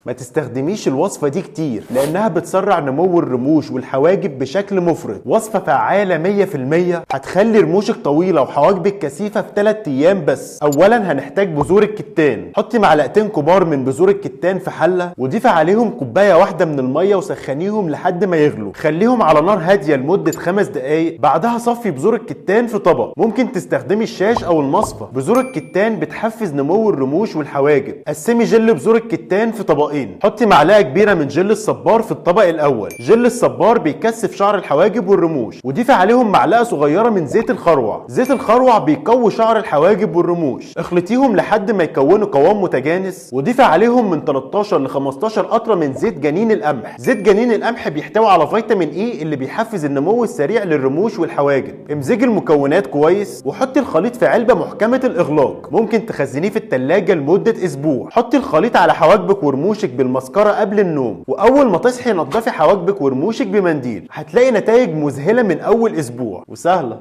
ما تستخدميش الوصفة دي كتير لأنها بتسرع نمو الرموش والحواجب بشكل مفرط. وصفة فعالة 100%، هتخلي رموشك طويلة وحواجبك كثيفة في 3 أيام بس. أولا هنحتاج بذور الكتان. حطي معلقتين كبار من بذور الكتان في حلة وضيفي عليهم كوباية واحدة من المية وسخنيهم لحد ما يغلوا. خليهم على نار هادية لمدة 5 دقايق. بعدها صفي بذور الكتان في طبق. ممكن تستخدمي الشاش أو المصفى. بذور الكتان بتحفز نمو الرموش والحواجب. قسمي جل بذور الكتان في طبقين. حطي معلقه كبيره من جل الصبار في الطبق الاول. جل الصبار بيكثف شعر الحواجب والرموش. وضيفي عليهم معلقه صغيره من زيت الخروع. زيت الخروع بيقوي شعر الحواجب والرموش. اخلطيهم لحد ما يكونوا قوام متجانس. وضيفي عليهم من 13 ل 15 قطره من زيت جنين القمح. زيت جنين القمح بيحتوي على فيتامين اي اللي بيحفز النمو السريع للرموش والحواجب. امزجي المكونات كويس وحطي الخليط في علبه محكمه الاغلاق. ممكن تخزنيه في الثلاجه لمده اسبوع. حطي الخليط على حواجبك ورموشك بالمسكرة قبل النوم، واول ما تصحي نضفي حواجبك ورموشك بمنديل. هتلاقي نتائج مذهلة من اول اسبوع وسهلة.